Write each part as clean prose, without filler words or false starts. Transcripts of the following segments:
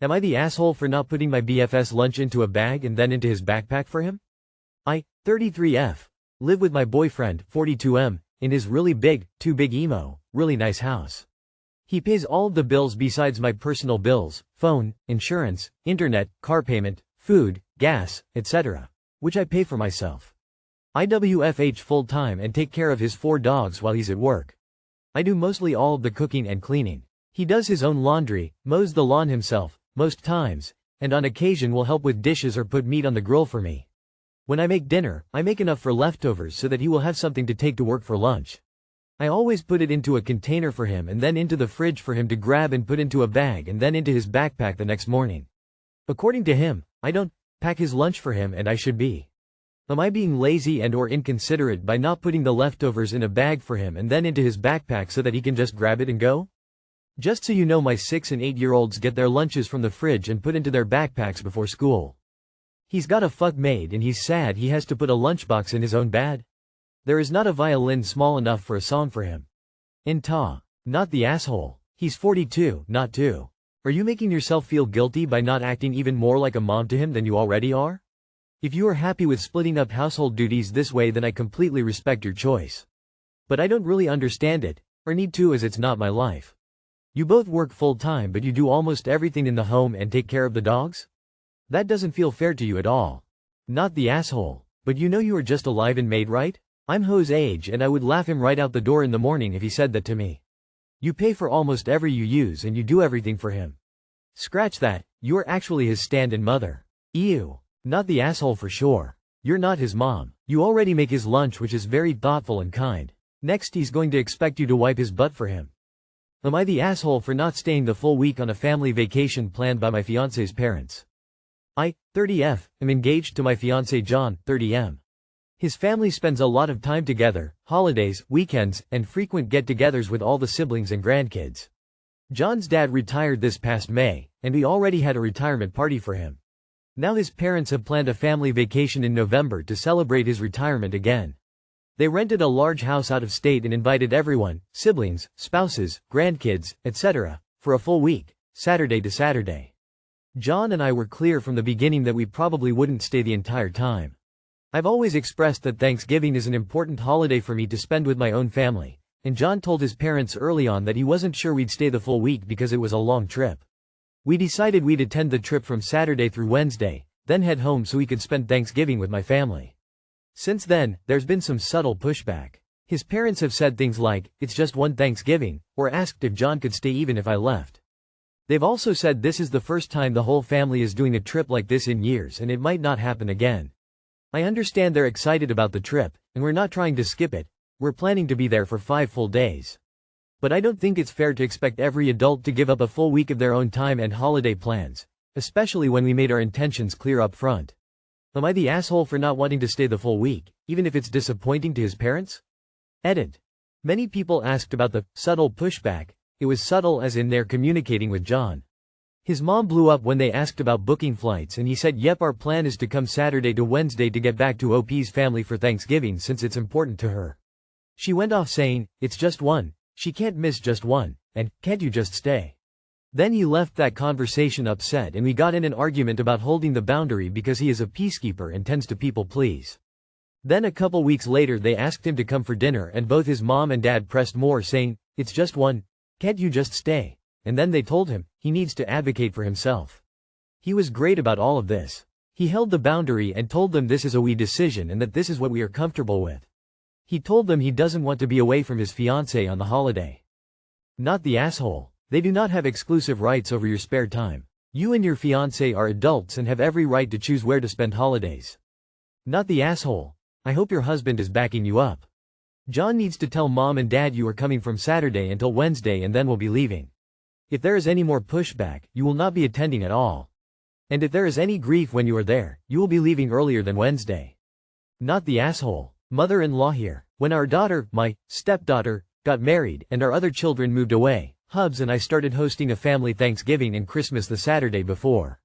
Am I the asshole for not putting my BFS lunch into a bag and then into his backpack for him? I, 33F, live with my boyfriend, 42M, in his really big, too big emo, really nice house. He pays all of the bills besides my personal bills, phone, insurance, internet, car payment, food, gas, etc., which I pay for myself. I WFH full-time and take care of his 4 dogs while he's at work. I do mostly all of the cooking and cleaning. He does his own laundry, mows the lawn himself, most times, and on occasion will help with dishes or put meat on the grill for me. When I make dinner, I make enough for leftovers so that he will have something to take to work for lunch. I always put it into a container for him and then into the fridge for him to grab and put into a bag and then into his backpack the next morning. According to him, I don't pack his lunch for him and I should be. Am I being lazy and or inconsiderate by not putting the leftovers in a bag for him and then into his backpack so that he can just grab it and go? Just so you know, my 6 and 8-year-olds get their lunches from the fridge and put into their backpacks before school. He's got a fuck maid and he's sad he has to put a lunchbox in his own bag. There is not a violin small enough for a song for him. Not the asshole. He's 42, not 2. Are you making yourself feel guilty by not acting even more like a mom to him than you already are? If you are happy with splitting up household duties this way, then I completely respect your choice. But I don't really understand it, or need to, as it's not my life. You both work full-time but you do almost everything in the home and take care of the dogs? That doesn't feel fair to you at all. Not the asshole. But you know you are just alive and made, right? I'm Ho's age and I would laugh him right out the door in the morning if he said that to me. You pay for almost every you use and you do everything for him. Scratch that, you're actually his stand-in mother. Ew. Not the asshole for sure. You're not his mom. You already make his lunch, which is very thoughtful and kind. Next he's going to expect you to wipe his butt for him. Am I the asshole for not staying the full week on a family vacation planned by my fiance's parents? I, 30F, am engaged to my fiance John, 30M. His family spends a lot of time together, holidays, weekends, and frequent get-togethers with all the siblings and grandkids. John's dad retired this past May, and we already had a retirement party for him. Now his parents have planned a family vacation in November to celebrate his retirement again. They rented a large house out of state and invited everyone, siblings, spouses, grandkids, etc., for a full week, Saturday to Saturday. John and I were clear from the beginning that we probably wouldn't stay the entire time. I've always expressed that Thanksgiving is an important holiday for me to spend with my own family, and John told his parents early on that he wasn't sure we'd stay the full week because it was a long trip. We decided we'd attend the trip from Saturday through Wednesday, then head home so we could spend Thanksgiving with my family. Since then, there's been some subtle pushback. His parents have said things like, "It's just one Thanksgiving," or asked if John could stay even if I left. They've also said this is the first time the whole family is doing a trip like this in years and it might not happen again. I understand they're excited about the trip, and we're not trying to skip it. We're planning to be there for 5 full days. But I don't think it's fair to expect every adult to give up a full week of their own time and holiday plans, especially when we made our intentions clear up front. Am I the asshole for not wanting to stay the full week, even if it's disappointing to his parents? Edit. Many people asked about the subtle pushback. It was subtle as in they're communicating with John. His mom blew up when they asked about booking flights and he said, "Yep, our plan is to come Saturday to Wednesday to get back to OP's family for Thanksgiving since it's important to her." She went off saying, "It's just one, she can't miss just one, and can't you just stay?" Then he left that conversation upset and we got in an argument about holding the boundary because he is a peacekeeper and tends to people please. Then a couple weeks later they asked him to come for dinner and both his mom and dad pressed more saying, "It's just one, can't you just stay?" And then they told him, he needs to advocate for himself. He was great about all of this. He held the boundary and told them this is a we decision and that this is what we are comfortable with. He told them he doesn't want to be away from his fiancée on the holiday. Not the asshole. They do not have exclusive rights over your spare time. You and your fiancé are adults and have every right to choose where to spend holidays. Not the asshole. I hope your husband is backing you up. John needs to tell mom and dad you are coming from Saturday until Wednesday and then we'll be leaving. If there is any more pushback, you will not be attending at all. And if there is any grief when you are there, you will be leaving earlier than Wednesday. Not the asshole. Mother-in-law here. When our daughter, my stepdaughter, got married and our other children moved away, Hubs and I started hosting a family Thanksgiving and Christmas the Saturday before.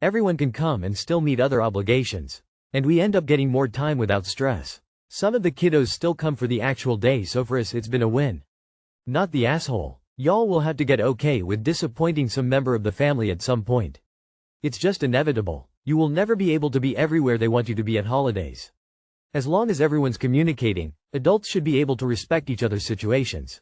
Everyone can come and still meet other obligations. And we end up getting more time without stress. Some of the kiddos still come for the actual day, so for us it's been a win. Not the asshole. Y'all will have to get okay with disappointing some member of the family at some point. It's just inevitable. You will never be able to be everywhere they want you to be at holidays. As long as everyone's communicating, adults should be able to respect each other's situations.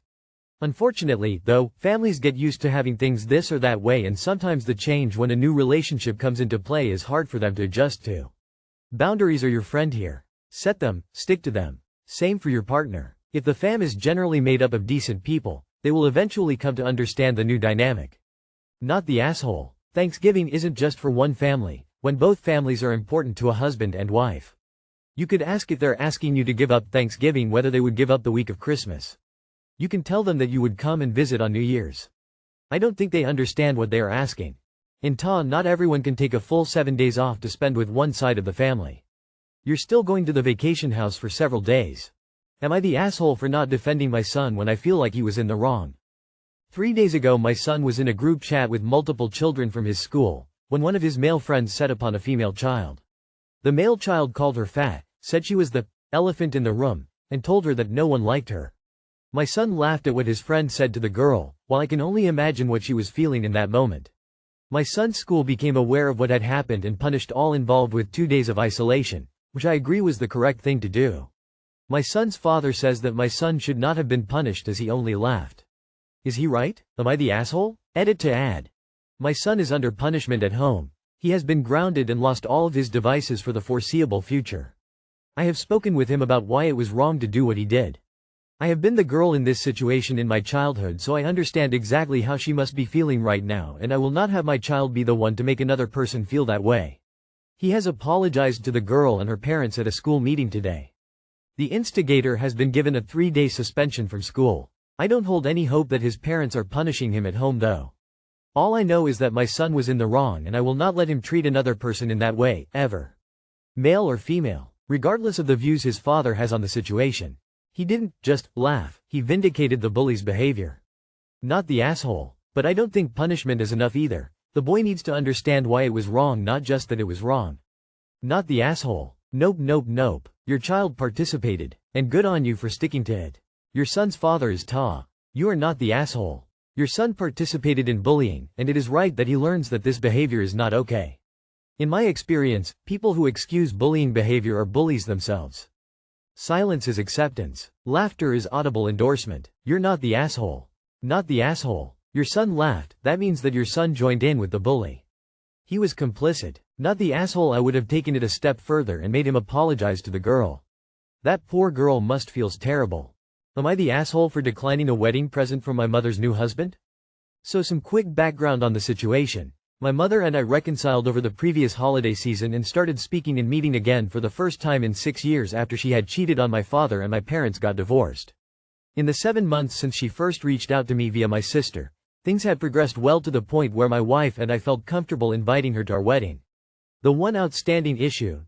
Unfortunately, though, families get used to having things this or that way, and sometimes the change when a new relationship comes into play is hard for them to adjust to. Boundaries are your friend here. Set them, stick to them. Same for your partner. If the fam is generally made up of decent people, they will eventually come to understand the new dynamic. Not the asshole. Thanksgiving isn't just for one family, when both families are important to a husband and wife. You could ask if they're asking you to give up Thanksgiving whether they would give up the week of Christmas. You can tell them that you would come and visit on New Year's. I don't think they understand what they are asking. In Ta, not everyone can take a full 7 days off to spend with one side of the family. You're still going to the vacation house for several days. Am I the asshole for not defending my son when I feel like he was in the wrong? 3 days ago my son was in a group chat with multiple children from his school, when one of his male friends set upon a female child. The male child called her fat, said she was the elephant in the room, and told her that no one liked her. My son laughed at what his friend said to the girl, while I can only imagine what she was feeling in that moment. My son's school became aware of what had happened and punished all involved with 2 days of isolation, which I agree was the correct thing to do. My son's father says that my son should not have been punished as he only laughed. Is he right? Am I the asshole? Edit to add. My son is under punishment at home. He has been grounded and lost all of his devices for the foreseeable future. I have spoken with him about why it was wrong to do what he did. I have been the girl in this situation in my childhood, so I understand exactly how she must be feeling right now, and I will not have my child be the one to make another person feel that way. He has apologized to the girl and her parents at a school meeting today. The instigator has been given a 3-day suspension from school. I don't hold any hope that his parents are punishing him at home though. All I know is that my son was in the wrong and I will not let him treat another person in that way, ever. Male or female, regardless of the views his father has on the situation. He didn't just laugh, he vindicated the bully's behavior. Not the asshole. But I don't think punishment is enough either. The boy needs to understand why it was wrong, not just that it was wrong. Not the asshole. Nope, nope, nope. Your child participated, and good on you for sticking to it. Your son's father is Ta. You are not the asshole. Your son participated in bullying, and it is right that he learns that this behavior is not okay. In my experience, people who excuse bullying behavior are bullies themselves. Silence is acceptance. Laughter is audible endorsement. You're not the asshole. Not the asshole. Your son laughed, that means that your son joined in with the bully. He was complicit. Not the asshole. I would have taken it a step further and made him apologize to the girl. That poor girl must feel terrible. Am I the asshole for declining a wedding present from my mother's new husband? So some quick background on the situation. My mother and I reconciled over the previous holiday season and started speaking and meeting again for the first time in 6 years after she had cheated on my father and my parents got divorced. In the 7 months since she first reached out to me via my sister, things had progressed well to the point where my wife and I felt comfortable inviting her to our wedding. The one outstanding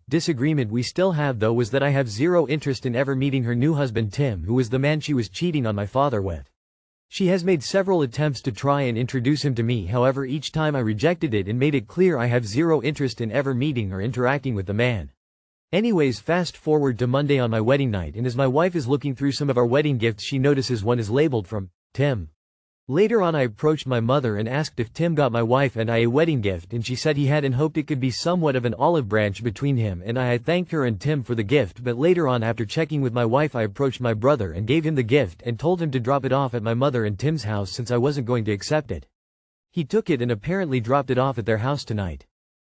disagreement we still have though was that I have zero interest in ever meeting her new husband Tim, who was the man she was cheating on my father with. She has made several attempts to try and introduce him to me, however each time I rejected it and made it clear I have zero interest in ever meeting or interacting with the man. Anyways, fast forward to Monday on my wedding night, and as my wife is looking through some of our wedding gifts she notices one is labeled from Tim. Later on I approached my mother and asked if Tim got my wife and I a wedding gift, and she said he had and hoped it could be somewhat of an olive branch between him and I. Thanked her and Tim for the gift, but later on after checking with my wife I approached my brother and gave him the gift and told him to drop it off at my mother and Tim's house since I wasn't going to accept it. He took it and apparently dropped it off at their house tonight.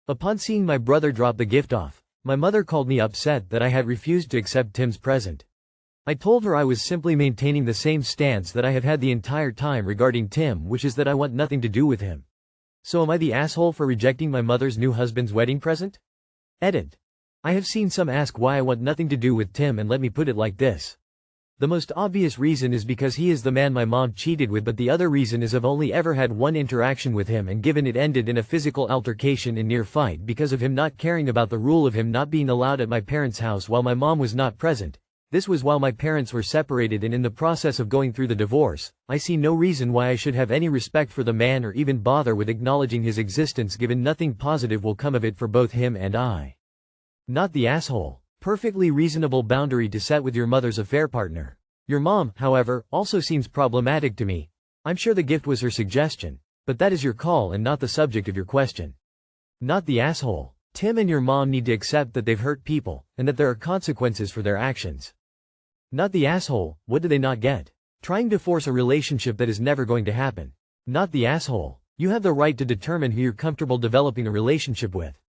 Upon seeing my brother drop the gift off, my mother called me upset that I had refused to accept Tim's present. I told her I was simply maintaining the same stance that I have had the entire time regarding Tim, which is that I want nothing to do with him. So am I the asshole for rejecting my mother's new husband's wedding present? Edit. I have seen some ask why I want nothing to do with Tim, and let me put it like this. The most obvious reason is because he is the man my mom cheated with, but the other reason is I've only ever had one interaction with him, and given it ended in a physical altercation and near fight because of him not caring about the rule of him not being allowed at my parents' house while my mom was not present. This was while my parents were separated and in the process of going through the divorce. I see no reason why I should have any respect for the man or even bother with acknowledging his existence, given nothing positive will come of it for both him and I. Not the asshole. Perfectly reasonable boundary to set with your mother's affair partner. Your mom, however, also seems problematic to me. I'm sure the gift was her suggestion, but that is your call and not the subject of your question. Not the asshole. Tim and your mom need to accept that they've hurt people, and that there are consequences for their actions. Not the asshole. What do they not get? Trying to force a relationship that is never going to happen. Not the asshole. You have the right to determine who you're comfortable developing a relationship with.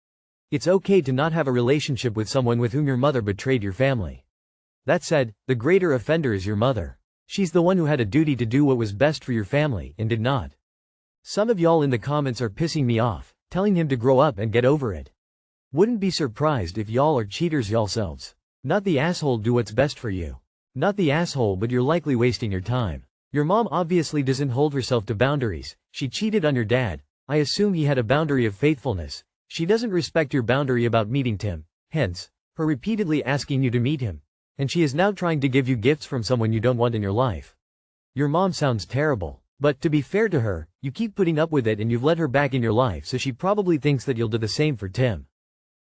It's okay to not have a relationship with someone with whom your mother betrayed your family. That said, the greater offender is your mother. She's the one who had a duty to do what was best for your family and did not. Some of y'all in the comments are pissing me off, telling him to grow up and get over it. Wouldn't be surprised if y'all are cheaters y'allselves. Not the asshole. Do what's best for you. Not the asshole, but you're likely wasting your time. Your mom obviously doesn't hold herself to boundaries. She cheated on your dad. I assume he had a boundary of faithfulness. She doesn't respect your boundary about meeting Tim, hence, her repeatedly asking you to meet him. And she is now trying to give you gifts from someone you don't want in your life. Your mom sounds terrible, but to be fair to her, you keep putting up with it and you've let her back in your life, so she probably thinks that you'll do the same for Tim.